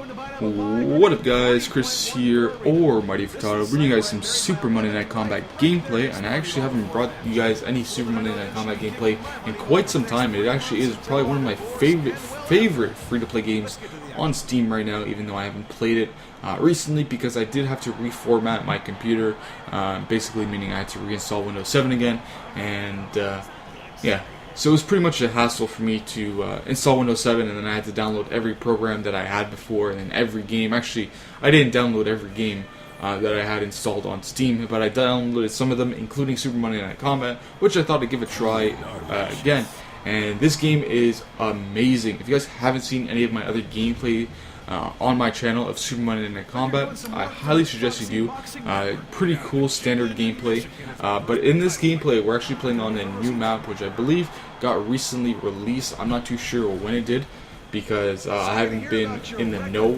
What up guys, Chris here, or Mighty Furtado, bringing you guys some Super Monday Night Combat gameplay, and I actually haven't brought you guys any Super Monday Night Combat gameplay in quite some time. It actually is probably one of my favorite free-to-play games on Steam right now, even though I haven't played it recently because I did have to reformat my computer, basically meaning I had to reinstall Windows 7 again, and yeah. So it was pretty much a hassle for me to install Windows 7, and then I had to download every program that I had before, and then every game. Actually, I didn't download every game that I had installed on Steam, but I downloaded some of them, including Super Monday Night Combat, which I thought I'd give a try again. And this game is amazing. If you guys haven't seen any of my other gameplay on my channel of Super Monday Night Combat, I highly suggest you do. Pretty cool standard gameplay, but in this gameplay we're actually playing on a new map which I believe got recently released. I'm not too sure when it did because I haven't been in the know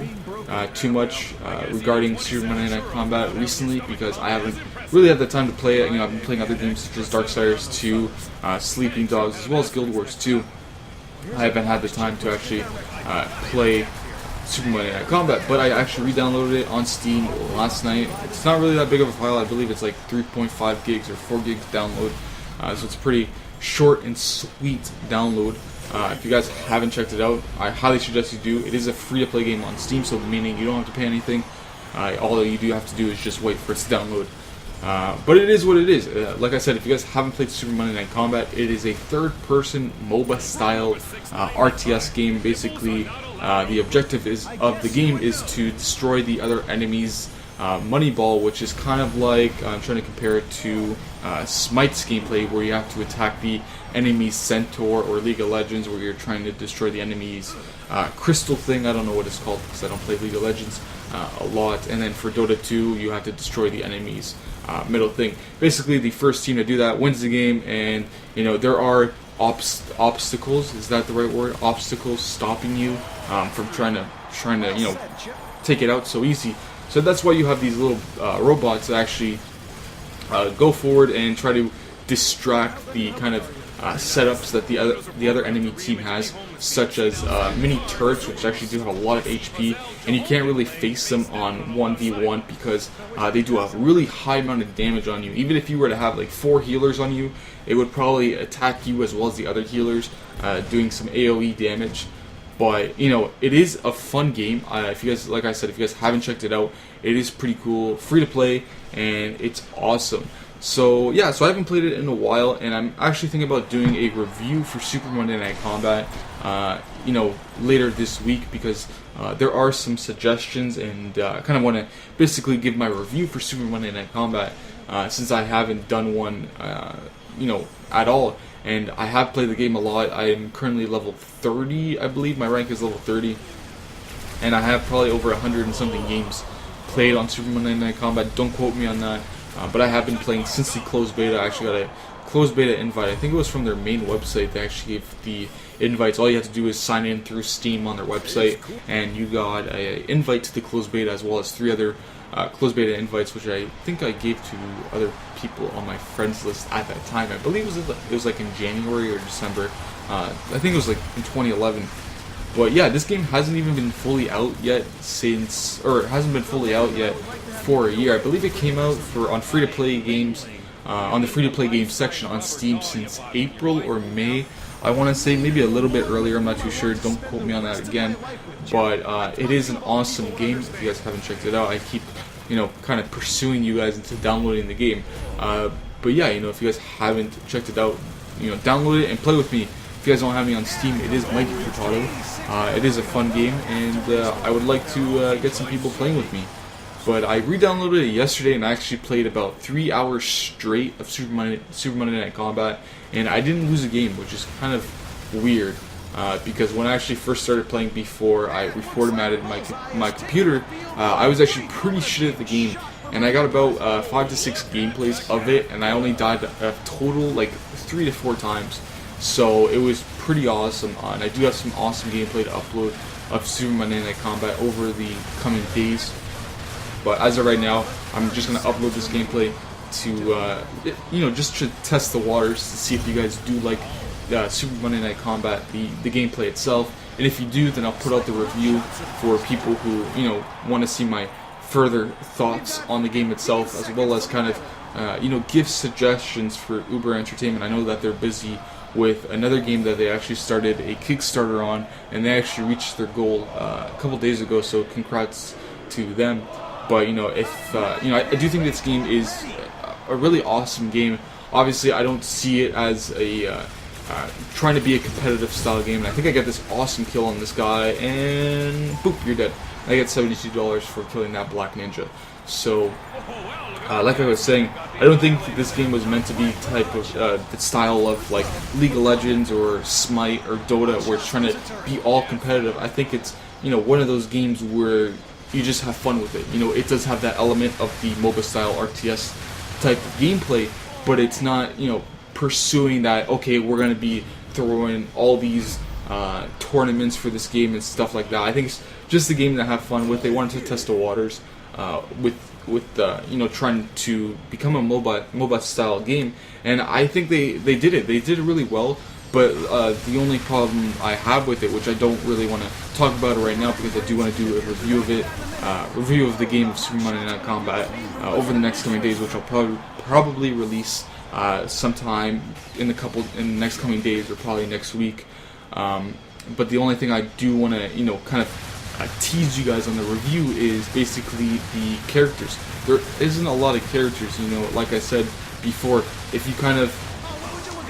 too much regarding Super Monday Night Combat recently because I haven't really had the time to play it. You know, I've been playing other games such as Darksiders 2, Sleeping Dogs, as well as Guild Wars 2. I haven't had the time to actually play Super Monday Night Combat, but I actually re-downloaded it on Steam last night. It's not really that big of a file. I believe it's like 3.5 gigs or 4 gigs download, so it's pretty short and sweet download. If you guys haven't checked it out, I highly suggest you do. It is a free-to-play game on Steam, so meaning you don't have to pay anything. All that you do have to do is just wait for it to download. But it is what it is. Like I said, if you guys haven't played Super Monday Night Combat, it is a third-person MOBA-style RTS game. Basically, the objective of the game is to destroy the other enemy's money ball, which is kind of like, I'm trying to compare it to Smite's gameplay, where you have to attack the enemy's centaur, or League of Legends, where you're trying to destroy the enemy's crystal thing. I don't know what it's called because I don't play League of Legends a lot. And then for Dota 2, you have to destroy the enemy's middle thing. Basically, the first team to do that wins the game, and you know there are obstacles. Is that the right word? Obstacles stopping you from trying to you know take it out so easy. So that's why you have these little robots that actually go forward and try to distract the kind of setups that the other enemy team has, such as mini turrets, which actually do have a lot of HP, and you can't really face them on 1v1 because they do a really high amount of damage on you. Even if you were to have like 4 healers on you, it would probably attack you as well as the other healers, doing some AoE damage. But you know, it is a fun game. If you guys, like I said, if you guys haven't checked it out, it is pretty cool, free to play, and it's awesome. So yeah, so I haven't played it in a while, and I'm actually thinking about doing a review for Super Monday Night Combat, you know, later this week because there are some suggestions, and I kind of want to basically give my review for Super Monday Night Combat since I haven't done one, you know, at all. And I have played the game a lot. I am currently level 30, I believe. My rank is level 30. And I have probably over 100 and something games played on Super Monday Night Combat. Don't quote me on that. But I have been playing since the closed beta. I actually got a closed beta invite. I think it was from their main website. They actually gave the invites. All you have to do is sign in through Steam on their website. And you got an invite to the closed beta, as well as 3 other closed beta invites, which I think I gave to other people on my friends list at that time. I believe it was like in January or December. I think it was like in 2011. But yeah, this game hasn't even been fully out yet it hasn't been fully out yet for a year. I believe it came out on free-to-play games, on the free-to-play games section on Steam since April or May. I want to say maybe a little bit earlier, I'm not too sure, don't quote me on that again. But it is an awesome game. If you guys haven't checked it out, I keep, you know, kind of pursuing you guys into downloading the game. But yeah, you know, if you guys haven't checked it out, you know, download it and play with me. If you guys don't have me on Steam, it is Mighty Furtado. It is a fun game, and I would like to get some people playing with me. But I re-downloaded it yesterday, and I actually played about 3 hours straight of Super Monday Night Combat, and I didn't lose a game, which is kind of weird. Because when I actually first started playing, before I reformatted my computer, I was actually pretty shit at the game, and I got about 5 to 6 gameplays of it, and I only died a total like 3 to 4 times. So it was pretty awesome, and I do have some awesome gameplay to upload of Super Monday Night Combat over the coming days. But as of right now, I'm just going to upload this gameplay to, you know, just to test the waters to see if you guys do like Super Monday Night Combat, the gameplay itself, And if you do, then I'll put out the review for people who, you know, want to see my further thoughts on the game itself, as well as kind of, you know, give suggestions for Uber Entertainment. I know that they're busy with another game that they actually started a Kickstarter on, and they actually reached their goal a couple days ago, so congrats to them. But, you know, if, you know, I do think this game is a really awesome game. Obviously, I don't see it as a trying to be a competitive style game, and I think I get this awesome kill on this guy, and boop, you're dead. I get $72 for killing that black ninja. So, like I was saying, I don't think this game was meant to be type of the style of like League of Legends or Smite or Dota, where it's trying to be all competitive. I think it's, you know, one of those games where you just have fun with it. You know, it does have that element of the MOBA style RTS type of gameplay, but it's not, you know, pursuing that, okay, we're going to be throwing all these tournaments for this game and stuff like that. I think it's just a game to have fun with. They wanted to test the waters with you know, trying to become a MOBA style game, and I think they did it. They did it really well. But the only problem I have with it, which I don't really want to talk about it right now because I do want to do a review of it, review of the game of Super Monday Night Combat over the next coming days, which I'll probably release sometime in the next coming days, or probably next week. But the only thing I do want to, you know, kind of tease you guys on the review is basically the characters. There isn't a lot of characters, you know, like I said before. If you kind of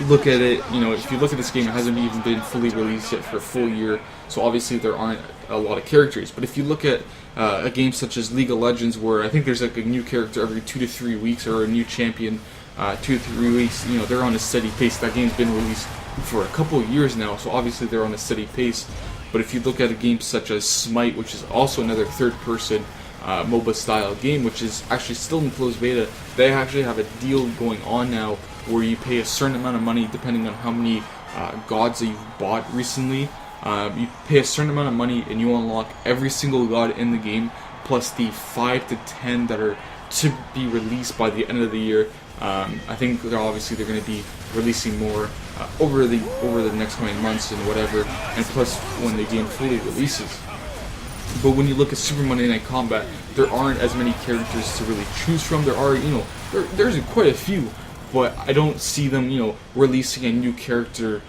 look at it, you know, if you look at this game, it hasn't even been fully released yet for a full year, so obviously there aren't a lot of characters. But if you look at a game such as League of Legends, where I think there's like a new character every 2 to 3 weeks, or a new champion 2 to 3 weeks, you know, they're on a steady pace. That game's been released for a couple of years now, so obviously they're on a steady pace. But if you look at a game such as Smite, which is also another third-person MOBA style game, which is actually still in closed beta, they actually have a deal going on now where you pay a certain amount of money depending on how many gods that you've bought recently. You pay a certain amount of money and you unlock every single god in the game, plus the 5 to 10 that are to be released by the end of the year. I think they're going to be releasing more over the next coming months and whatever, and plus when the game fully releases. But when you look at Super Monday Night Combat, there aren't as many characters to really choose from. There are, you know, there's quite a few, but I don't see them, you know, releasing a new character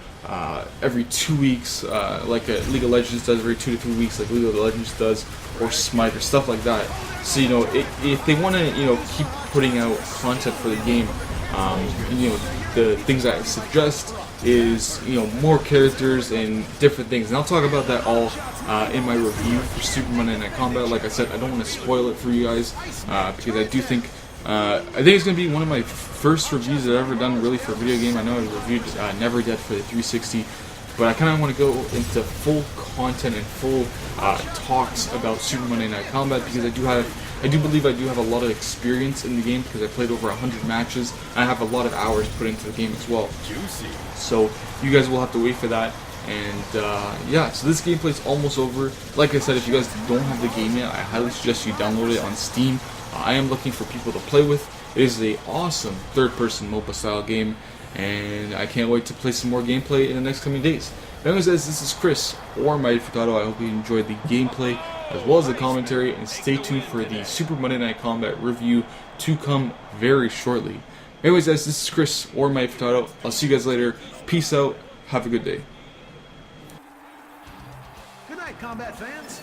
every 2 weeks, like a League of Legends does every 2 to 3 weeks, like League of Legends does, or Smite, or stuff like that. So, you know, if they want to, you know, keep putting out content for the game, you know, the things I suggest is, you know, more characters and different things. And I'll talk about that all in my review for Super Monday Night Combat. Like I said, I don't want to spoil it for you guys because I do think it's going to be one of my first reviews that I've ever done really for a video game. I know I reviewed Never Dead for the 360, but I kind of want to go into full content and full talks about Super Monday Night Combat because I do believe I do have a lot of experience in the game because I played over 100 matches and I have a lot of hours put into the game as well. So you guys will have to wait for that. And yeah, so this gameplay's almost over. Like I said, if you guys don't have the game yet, I highly suggest you download it on Steam. I am looking for people to play with. It is an awesome third-person MOBA style game, and I can't wait to play some more gameplay in the next coming days. Anyways, guys, this is Chris, or Mighty Furtado. I hope you enjoyed the gameplay as well as the commentary, and stay tuned for the Super Monday Night Combat review to come very shortly. Anyways, guys, this is Chris, or Mighty Furtado. I'll see you guys later. Peace out. Have a good day. Good night, combat fans.